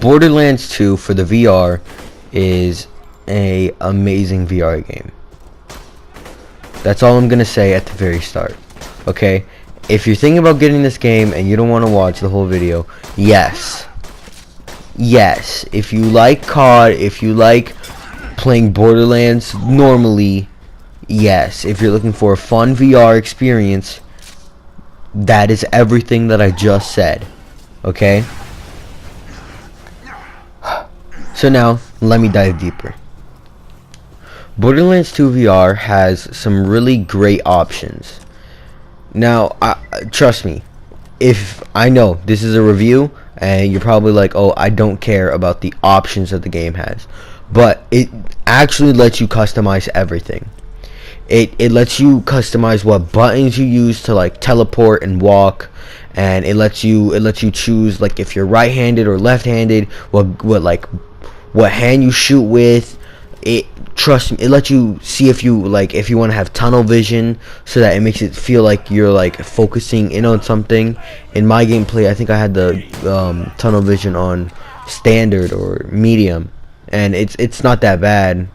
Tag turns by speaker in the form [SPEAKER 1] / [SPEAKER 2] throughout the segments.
[SPEAKER 1] Borderlands 2 for the VR is a amazing VR game. That's all I'm gonna say at the very start. Okay, if you're thinking about getting this game and you don't want to watch the whole video, yes, if you like COD, if you like playing Borderlands normally, yes, if you're looking for a fun VR experience, that is everything that I just said. Okay, so now let me dive deeper. Borderlands 2 VR has some really great options. Now, trust me, if I know this is a review and you're probably like, oh, I don't care about the options that the game has, but it actually lets you customize everything. It lets you customize what buttons you use to like teleport and walk, and it lets you choose like if you're right-handed or left-handed, what hand you shoot with. Trust me, it lets you see if you want to have tunnel vision, so that it makes it feel like you're like focusing in on something. In my gameplay, I think I had the tunnel vision on standard or medium, and it's not that bad,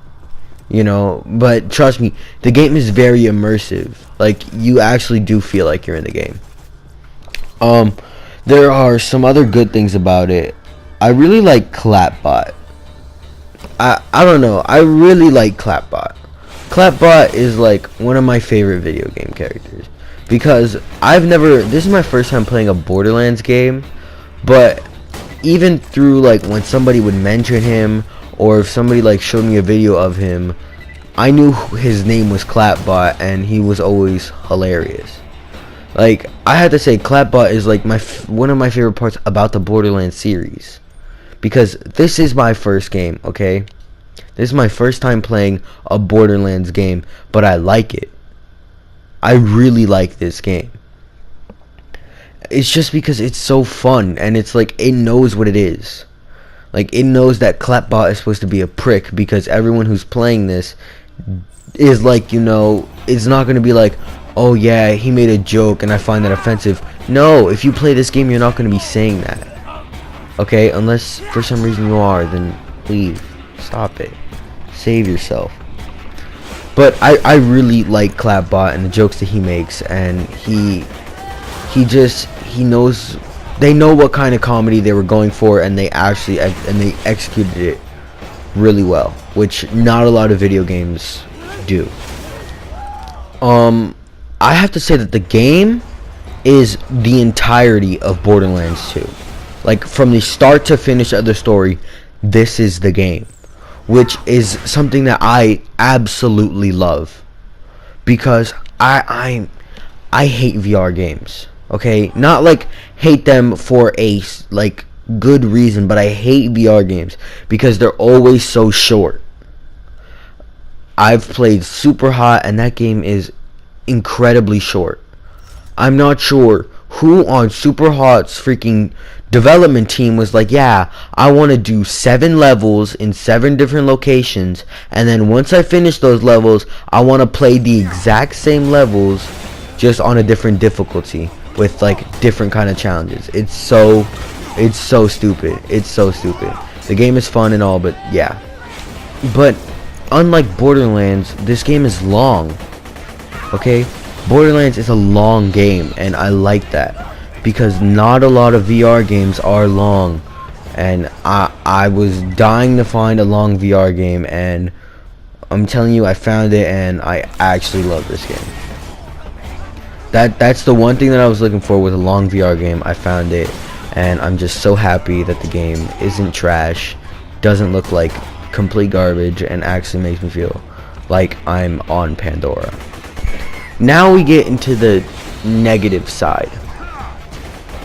[SPEAKER 1] you know. But trust me, the game is very immersive. Like, you actually do feel like you're in the game. There are some other good things about it. I really like Clapbot. I don't know, I really like Clapbot. Clapbot is like one of my favorite video game characters, because this is my first time playing a Borderlands game, but even through like when somebody would mention him, or if somebody like showed me a video of him, I knew his name was Clapbot, and he was always hilarious. Like, I had to say, Clapbot is like one of my favorite parts about the Borderlands series. Because this is my first game, okay? This is my first time playing a Borderlands game, but I like it. I really like this game. It's just because it's so fun, and it's like, it knows what it is. Like, it knows that Clapbot is supposed to be a prick, because everyone who's playing this is like, you know, it's not going to be like, oh yeah, he made a joke and I find that offensive. No, if you play this game, you're not going to be saying that. Okay, unless for some reason you are, then leave. Stop it. Save yourself. But I really like Clapbot and the jokes that he makes, and he knows, they know what kind of comedy they were going for, and they executed it really well, which not a lot of video games do. I have to say that the game is the entirety of Borderlands 2. Like, from the start to finish of the story, this is the game, which is something that I absolutely love, because I hate VR games. Okay, not like hate them for a like good reason, but I hate VR games because they're always so short. I've played Super Hot, and that game is incredibly short. I'm not sure who on Super Hot's freaking development team was like, yeah, I want to do 7 levels in 7 different locations, and then once I finish those levels, I want to play the exact same levels, just on a different difficulty, with like different kind of challenges. It's so stupid. It's so stupid. The game is fun and all, but yeah. But unlike Borderlands, this game is long. Okay? Borderlands is a long game, and I like that, because not a lot of VR games are long, and I was dying to find a long VR game, and I'm telling you, I found it, and I actually love this game. That's the one thing that I was looking for with a long VR game. I found it, and I'm just so happy that the game isn't trash, doesn't look like complete garbage, and actually makes me feel like I'm on Pandora. Now we get into the negative side.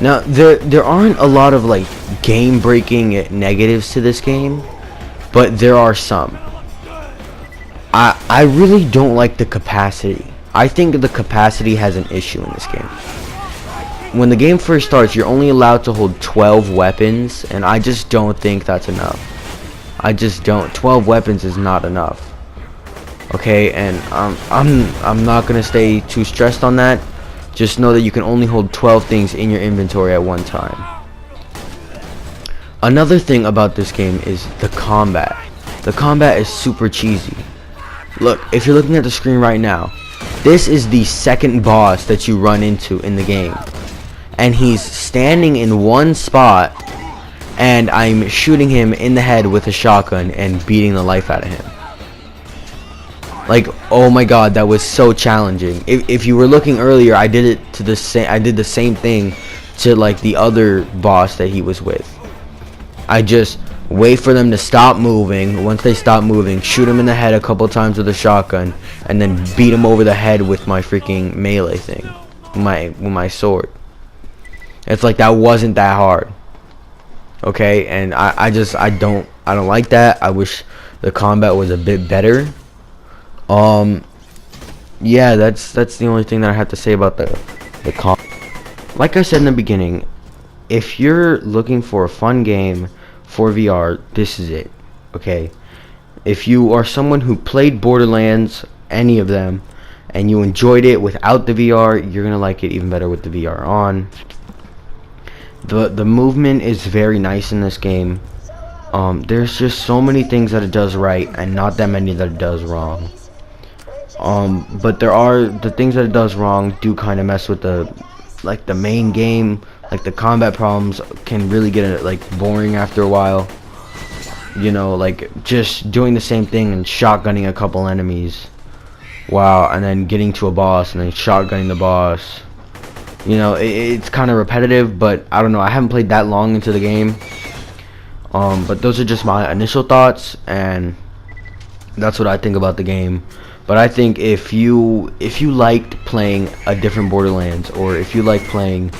[SPEAKER 1] Now, there aren't a lot of like game-breaking negatives to this game, but there are some. I really don't like the capacity. I think the capacity has an issue in this game. When the game first starts, you're only allowed to hold 12 weapons, and I just don't think that's enough. I just don't. 12 weapons is not enough. Okay, and I'm not gonna stay too stressed on that. Just know that you can only hold 12 things in your inventory at one time. Another thing about this game is the combat. The combat is super cheesy. Look, if you're looking at the screen right now, this is the second boss that you run into in the game. And he's standing in one spot, and I'm shooting him in the head with a shotgun and beating the life out of him. Like, oh my god, that was so challenging. If you were looking earlier, I did it to the same. I did the same thing to like the other boss that he was with. I just wait for them to stop moving. Once they stop moving, shoot him in the head a couple times with a shotgun, and then beat him over the head with my freaking melee thing, with my sword. It's like that wasn't that hard. Okay, and I don't like that. I wish the combat was a bit better. Yeah, that's the only thing that I have to say about the combat. Like I said in the beginning, if you're looking for a fun game for VR, this is it. Okay, if you are someone who played Borderlands, any of them, and you enjoyed it without the VR, you're gonna like it even better with the VR on. The movement is very nice in this game. There's just so many things that it does right and not that many that it does wrong. But there are the things that it does wrong do kind of mess with the main game. Like the combat problems can really get like boring after a while. You know, like just doing the same thing and shotgunning a couple enemies. Wow, and then getting to a boss and then shotgunning the boss. You know, it's kind of repetitive, but I don't know. I haven't played that long into the game. But those are just my initial thoughts, and that's what I think about the game. But I think if you liked playing a different Borderlands, or if you like playing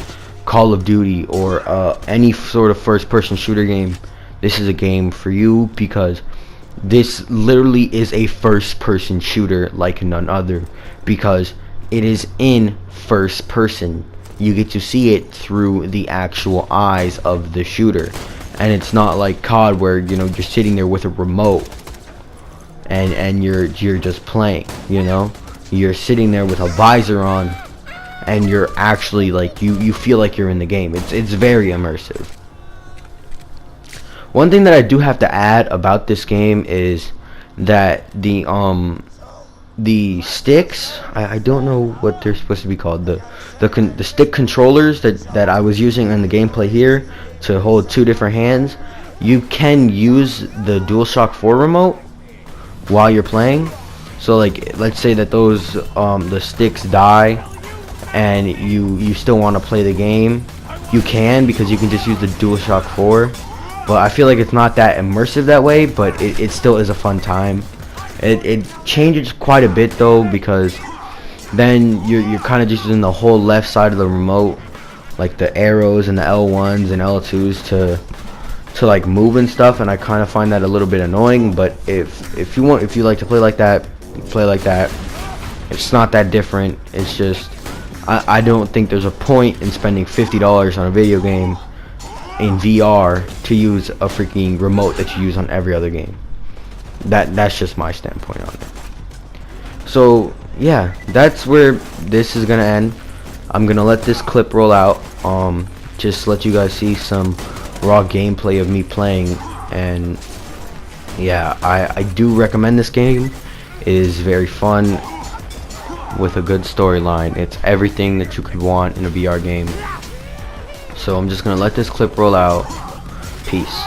[SPEAKER 1] Call of Duty or any sort of first-person shooter game, this is a game for you, because this literally is a first-person shooter like none other, because it is in first person. You get to see it through the actual eyes of the shooter, and it's not like COD where, you know, you're sitting there with a remote and you're just playing. You know, you're sitting there with a visor on, and you're actually like you feel like you're in the game. It's very immersive. One thing that I do have to add about this game is that the sticks, I don't know what they're supposed to be called, the stick controllers that I was using in the gameplay here to hold two different hands, you can use the DualShock 4 remote while you're playing. So like, let's say that those the sticks die and you still want to play the game, you can, because you can just use the DualShock 4. But I feel like it's not that immersive that way, but it still is a fun time. It changes quite a bit though, because then you're kind of just using the whole left side of the remote, like the arrows and the L1s and L2s to like move and stuff, and I kind of find that a little bit annoying. But if you like to play like that, play like that. It's not that different. It's just I don't think there's a point in spending $50 on a video game in VR to use a freaking remote that you use on every other game. That's just my standpoint on it. So yeah, that's where this is gonna end. I'm gonna let this clip roll out, just let you guys see some raw gameplay of me playing. And yeah, I do recommend this game. It is very fun with a good storyline. It's everything that you could want in a VR game. So I'm just gonna let this clip roll out. Peace.